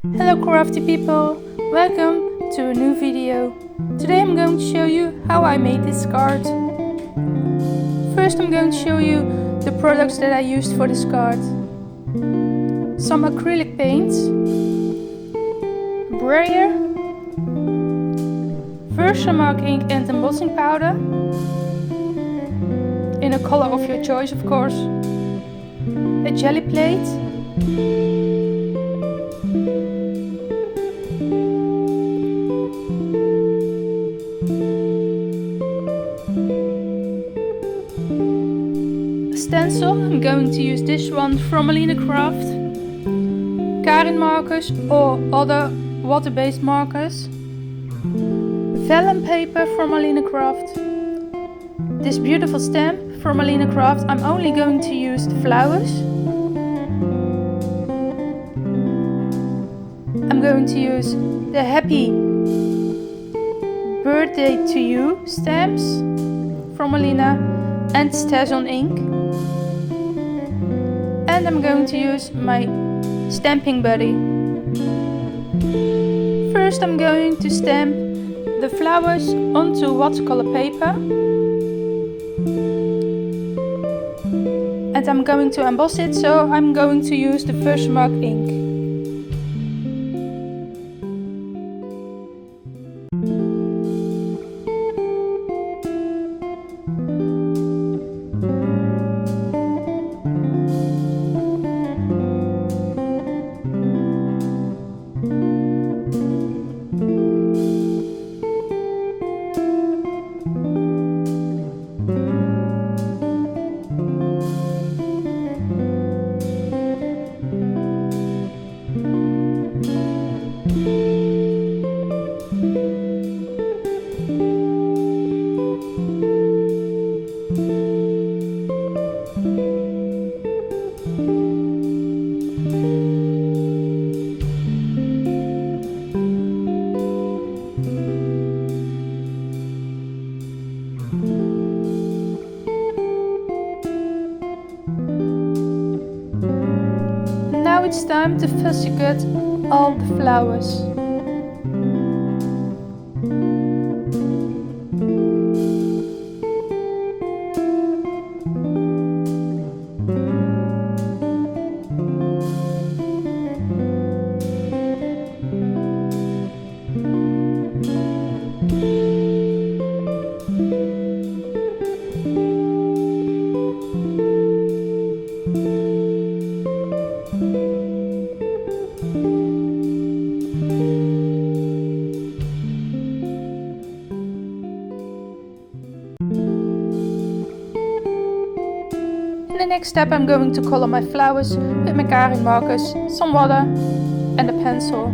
Hello crafty people, welcome to a new video. Today I'm going to show you how I made this card. First I'm going to show you the products that I used for this card. Some acrylic paints, brayer, Versamark ink and embossing powder, in a color of your choice of course, a jelly plate, stencil. I'm going to use this one from AlinaCraft, Karin markers or other water-based markers, vellum paper from AlinaCraft, this beautiful stamp from AlinaCraft. I'm only going to use the flowers. I'm going to use the Happy Birthday to You stamps from Alina and Stazon ink. And I'm going to use my stamping buddy. First I'm going to stamp the flowers onto watercolor paper. And I'm going to emboss it, so I'm going to use the Versamark ink. Now it's time to fussy cut all the flowers. In the next step I'm going to color my flowers with my Karin markers, some water and a pencil.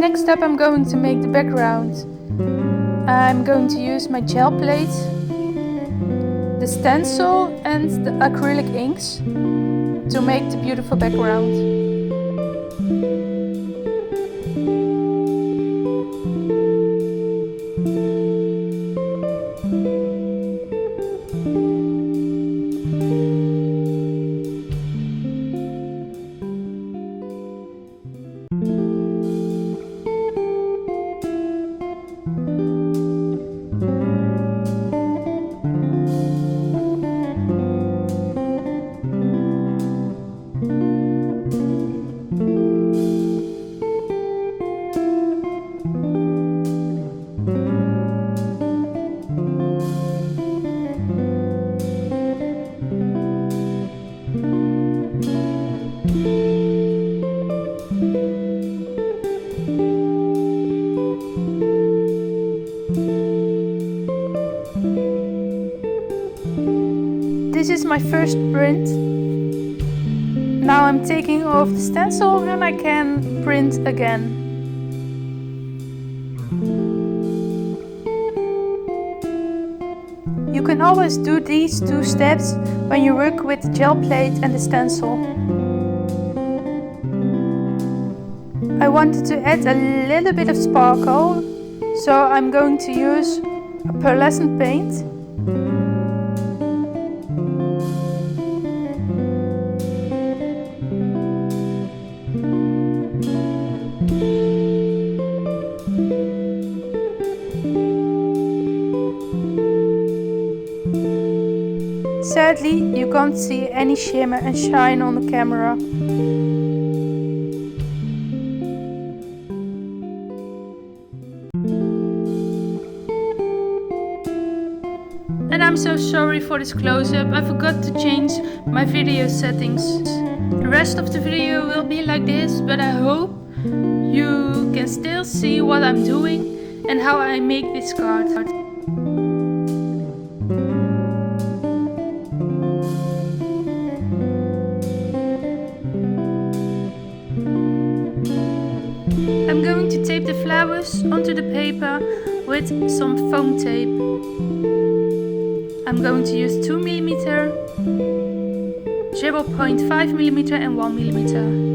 Next step I'm going to make the background. I'm going to use my gel plate, the stencil and the acrylic inks to make the beautiful background. This is my first print. Now I'm taking off the stencil and I can print again. You can always do these two steps when you work with the gel plate and the stencil. I wanted to add a little bit of sparkle, so I'm going to use a pearlescent paint. Sadly, you can't see any shimmer and shine on the camera. And I'm so sorry for this close-up, I forgot to change my video settings. The rest of the video will be like this, but I hope you can still see what I'm doing and how I make this card. I'm going to tape the flowers onto the paper with some foam tape. I'm going to use 2mm, 0.5mm and 1mm.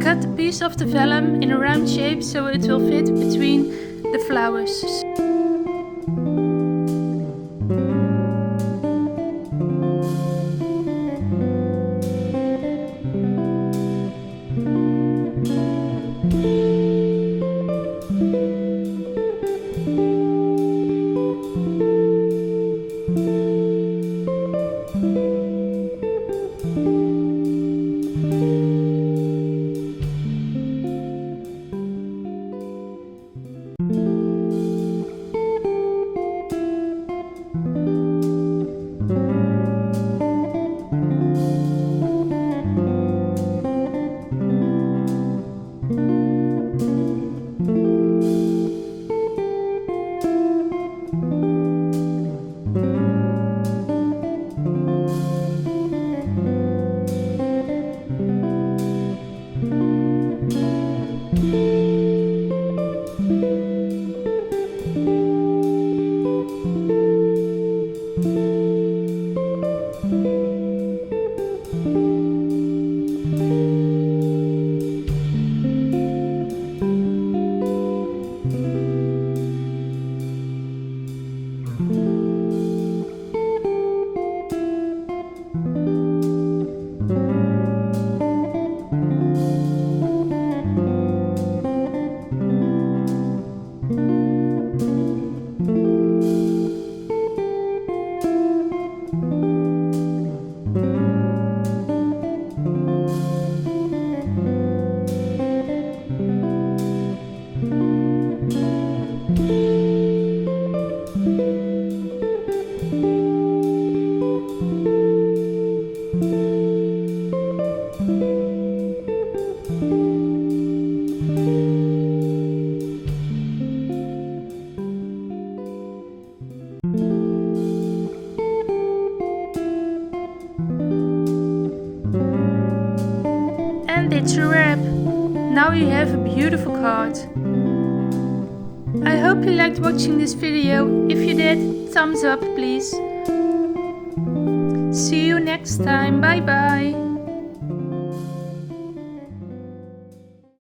Cut a piece of the vellum in a round shape so it will fit between the flowers. And it's a wrap. Now you have a beautiful card. I hope you liked watching this video. If you did, thumbs up please. See you next time. Bye bye.